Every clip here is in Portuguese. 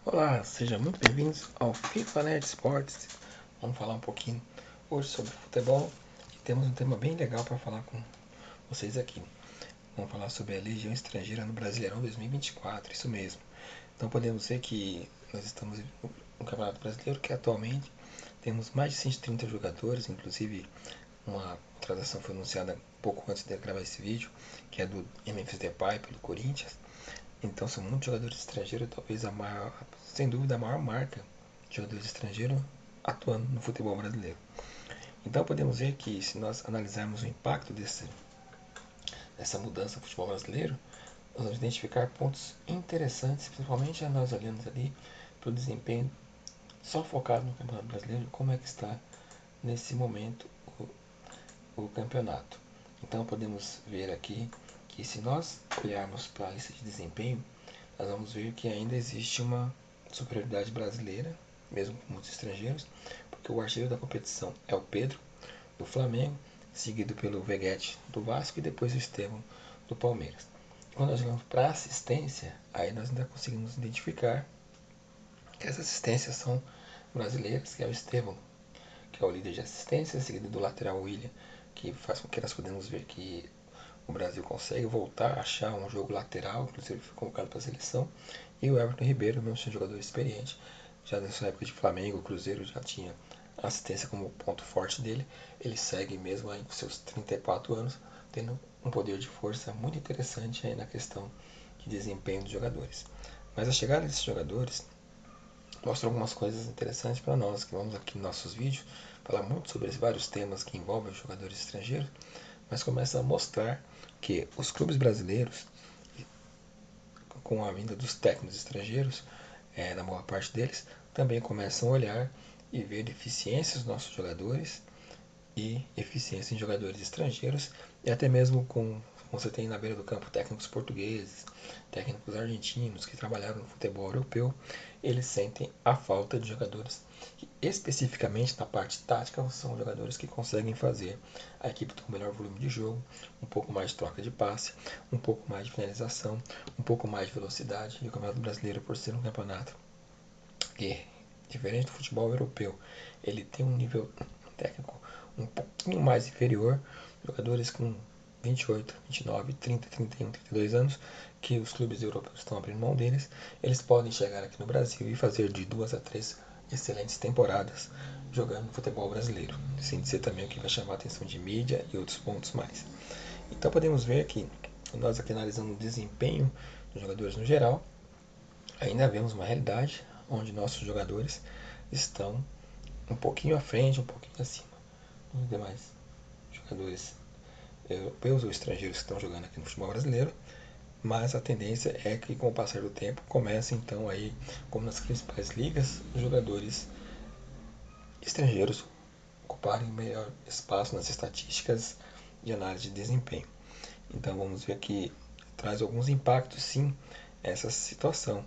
Olá, sejam muito bem-vindos ao FIFA Nerd Sports. Vamos falar um pouquinho hoje sobre futebol e temos um tema bem legal para falar com vocês aqui. Vamos falar sobre a Legião Estrangeira no Brasileirão 2024, isso mesmo. Então podemos ver que nós estamos no Campeonato Brasileiro que atualmente temos mais de 130 jogadores, inclusive uma contratação foi anunciada pouco antes de gravar esse vídeo, que é do Memphis Depay pelo Corinthians. Então são muitos jogadores estrangeiros, talvez sem dúvida a maior marca de jogadores estrangeiros atuando no futebol brasileiro. Então podemos ver que se nós analisarmos o impacto dessa mudança no futebol brasileiro, nós vamos identificar pontos interessantes, principalmente nós olhando ali para o desempenho só focado no Campeonato Brasileiro, como é que está nesse momento o campeonato. Então podemos ver aqui que se nós olharmos para a lista de desempenho, nós vamos ver que ainda existe uma superioridade brasileira, mesmo com muitos estrangeiros, porque o artilheiro da competição é o Pedro, do Flamengo, seguido pelo Veguete, do Vasco, e depois o Estevão, do Palmeiras. Quando nós olhamos para a assistência, aí nós ainda conseguimos identificar que as assistências são brasileiras, que é o Estevão, que é o líder de assistência, seguido do lateral William, que faz com que nós podemos ver que o Brasil consegue voltar a achar um jogo lateral, inclusive foi convocado para a seleção, e o Everton Ribeiro, mesmo sendo jogador experiente, já nessa época de Flamengo, o Cruzeiro já tinha assistência como ponto forte dele, ele segue mesmo aí com seus 34 anos, tendo um poder de força muito interessante aí na questão de desempenho dos jogadores. Mas a chegada desses jogadores mostra algumas coisas interessantes para nós, que vamos aqui nos nossos vídeos falar muito sobre esses vários temas que envolvem os jogadores estrangeiros, mas começa a mostrar que os clubes brasileiros, com a vinda dos técnicos estrangeiros, na maior parte deles, também começam a olhar e ver deficiências dos nossos jogadores e eficiência em jogadores estrangeiros, e até mesmo com você tem na beira do campo técnicos portugueses, técnicos argentinos que trabalharam no futebol europeu, eles sentem a falta de jogadores que especificamente na parte tática são jogadores que conseguem fazer a equipe ter um melhor volume de jogo, um pouco mais de troca de passe, um pouco mais de finalização, um pouco mais de velocidade. E o Campeonato Brasileiro, por ser um campeonato que, diferente do futebol europeu, ele tem um nível técnico um pouquinho mais inferior, jogadores com 28, 29, 30, 31, 32 anos, que os clubes europeus estão abrindo mão deles, eles podem chegar aqui no Brasil e fazer de 2 a 3 excelentes temporadas jogando no futebol brasileiro, sem ser também o que vai chamar a atenção de mídia e outros pontos mais. Então podemos ver que nós aqui analisando o desempenho dos jogadores no geral, ainda vemos uma realidade onde nossos jogadores estão um pouquinho à frente, um pouquinho acima dos demais jogadores europeus ou estrangeiros que estão jogando aqui no futebol brasileiro, mas a tendência é que com o passar do tempo comece então aí, como nas principais ligas, os jogadores estrangeiros ocuparem melhor espaço nas estatísticas de análise de desempenho. Então vamos ver que traz alguns impactos sim essa situação,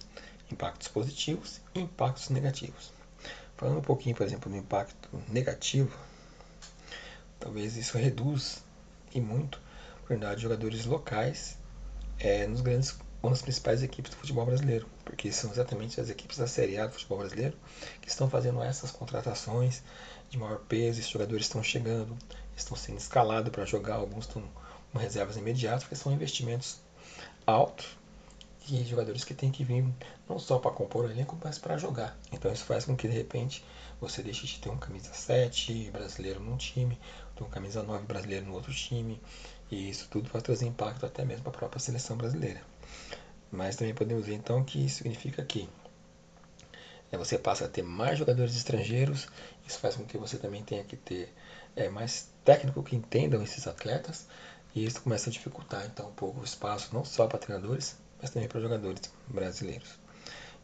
impactos positivos e impactos negativos. Falando um pouquinho, por exemplo, do impacto negativo, talvez isso reduz e muito a oportunidade de jogadores locais nos grandes ou nas principais equipes do futebol brasileiro, porque são exatamente as equipes da Série A do futebol brasileiro que estão fazendo essas contratações de maior peso. Esses jogadores estão chegando, estão sendo escalados para jogar, alguns estão com reservas imediatas, porque são investimentos altos e jogadores que têm que vir não só para compor o elenco, mas para jogar. Então isso faz com que de repente você deixe de ter um camisa 7 brasileiro num time, ter um camisa 9 brasileiro no outro time, e isso tudo vai trazer impacto até mesmo para a própria seleção brasileira. Mas também podemos ver então que isso significa que você passa a ter mais jogadores estrangeiros, isso faz com que você também tenha que ter mais técnico que entendam esses atletas, e isso começa a dificultar então um pouco o espaço não só para treinadores, mas também para jogadores brasileiros.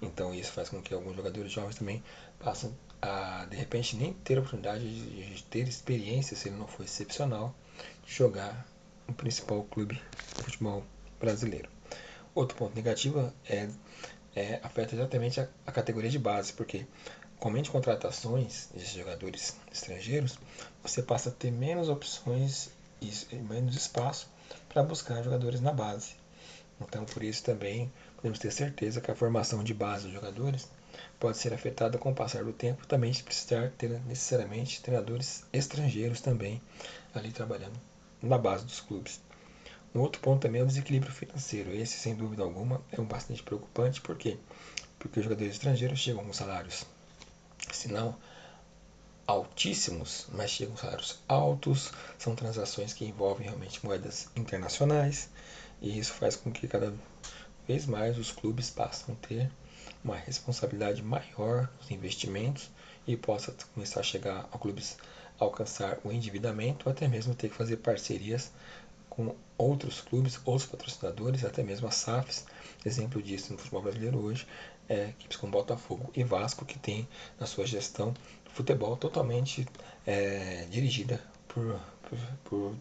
Então isso faz com que alguns jogadores jovens também passem a de repente nem ter a oportunidade de ter experiência, se ele não for excepcional, de jogar no principal clube do futebol brasileiro. Outro ponto negativo afeta exatamente a categoria de base, porque com aumento de contratações de jogadores estrangeiros, você passa a ter menos opções e menos espaço para buscar jogadores na base. Então, por isso também podemos ter certeza que a formação de base dos jogadores pode ser afetada com o passar do tempo, também se precisar ter necessariamente treinadores estrangeiros também ali trabalhando na base dos clubes. Um outro ponto também é o desequilíbrio financeiro. Esse, sem dúvida alguma, é um bastante preocupante. Por quê? Porque os jogadores estrangeiros chegam com salários, se não altíssimos, mas chegam com salários altos, são transações que envolvem realmente moedas internacionais, e isso faz com que cada vez mais os clubes passam a ter uma responsabilidade maior nos investimentos e possa começar a chegar a clubes a alcançar o endividamento ou até mesmo ter que fazer parcerias com outros clubes, outros patrocinadores, até mesmo a SAFs. Exemplo disso no futebol brasileiro hoje é equipes como Botafogo e Vasco, que tem na sua gestão futebol totalmente dirigida por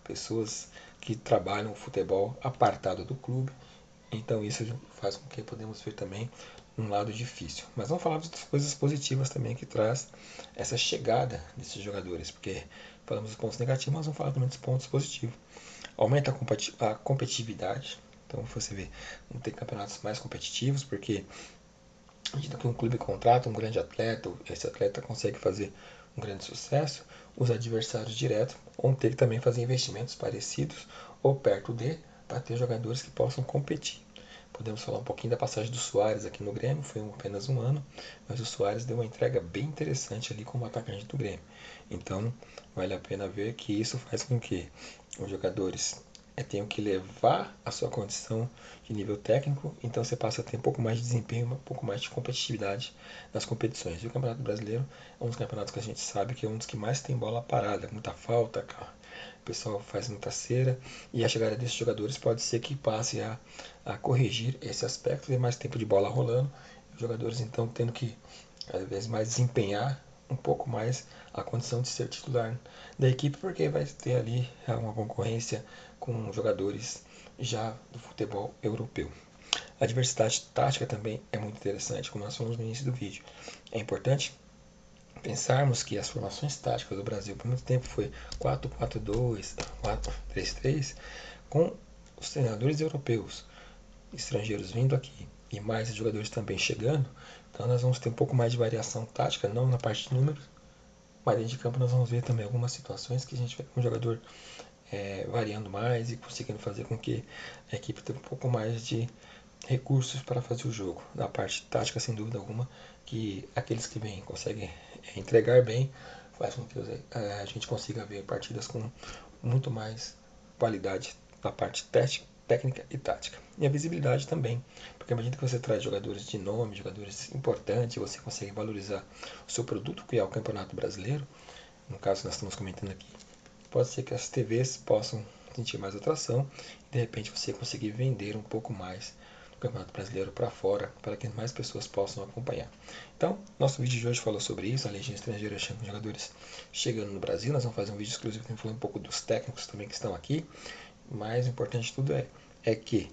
pessoas que trabalham o futebol apartado do clube. Então isso faz com que podemos ver também um lado difícil. Mas vamos falar das coisas positivas também que traz essa chegada desses jogadores, porque falamos dos pontos negativos, mas vamos falar também dos pontos positivos. Aumenta a competitividade, então você vê, vamos ter campeonatos mais competitivos, porque à medida que um clube contrata um grande atleta, esse atleta consegue fazer um grande sucesso, os adversários diretos vão ter que também fazer investimentos parecidos ou perto de, para ter jogadores que possam competir. Podemos falar um pouquinho da passagem do Suárez aqui no Grêmio, foi apenas um ano, mas o Suárez deu uma entrega bem interessante ali como atacante do Grêmio. Então, vale a pena ver que isso faz com que os jogadores tenham que levar a sua condição de nível técnico, então você passa a ter um pouco mais de desempenho, um pouco mais de competitividade nas competições. E o Campeonato Brasileiro é um dos campeonatos que a gente sabe que é um dos que mais tem bola parada, muita falta, o pessoal faz muita cera, e a chegada desses jogadores pode ser que passe a corrigir esse aspecto, ter mais tempo de bola rolando, os jogadores então tendo que cada vez mais desempenhar um pouco mais a condição de ser titular da equipe, porque vai ter ali uma concorrência com jogadores já do futebol europeu. A diversidade tática também é muito interessante, como nós falamos no início do vídeo. É importante pensarmos que as formações táticas do Brasil por muito tempo foi 4-4-2, 4-3-3, com os treinadores europeus, estrangeiros vindo aqui e mais jogadores também chegando, então nós vamos ter um pouco mais de variação tática, não na parte de números, mas dentro de campo nós vamos ver também algumas situações que a gente vai com um jogador variando mais e conseguindo fazer com que a equipe tenha um pouco mais de recursos para fazer o jogo. Na parte tática, sem dúvida alguma, que aqueles que vêm conseguem entregar bem, faz com que a gente consiga ver partidas com muito mais qualidade na parte técnica e tática. E a visibilidade também, porque à medida que você traz jogadores de nome, jogadores importantes, você consegue valorizar o seu produto, que é o Campeonato Brasileiro, no caso que nós estamos comentando aqui, pode ser que as TVs possam sentir mais atração e de repente você conseguir vender um pouco mais do Campeonato Brasileiro para fora, para que mais pessoas possam acompanhar. Então, nosso vídeo de hoje falou sobre isso, a Legião Estrangeira com jogadores chegando no Brasil. Nós vamos fazer um vídeo exclusivo falando um pouco dos técnicos também que estão aqui. Mas o importante de tudo é que,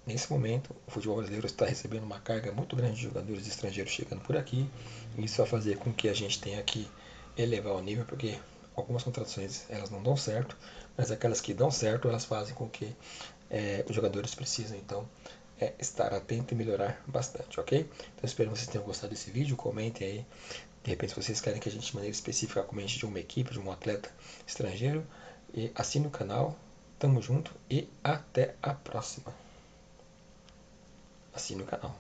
nesse momento, o futebol brasileiro está recebendo uma carga muito grande de jogadores estrangeiros chegando por aqui. E isso vai fazer com que a gente tenha que elevar o nível, porque algumas contratações elas não dão certo, mas aquelas que dão certo, elas fazem com que os jogadores precisam, então, estar atento e melhorar bastante, ok? Então espero que vocês tenham gostado desse vídeo, comentem aí, de repente se vocês querem que a gente de maneira específica comente de uma equipe, de um atleta estrangeiro, e assine o canal, tamo junto e até a próxima. Assine o canal.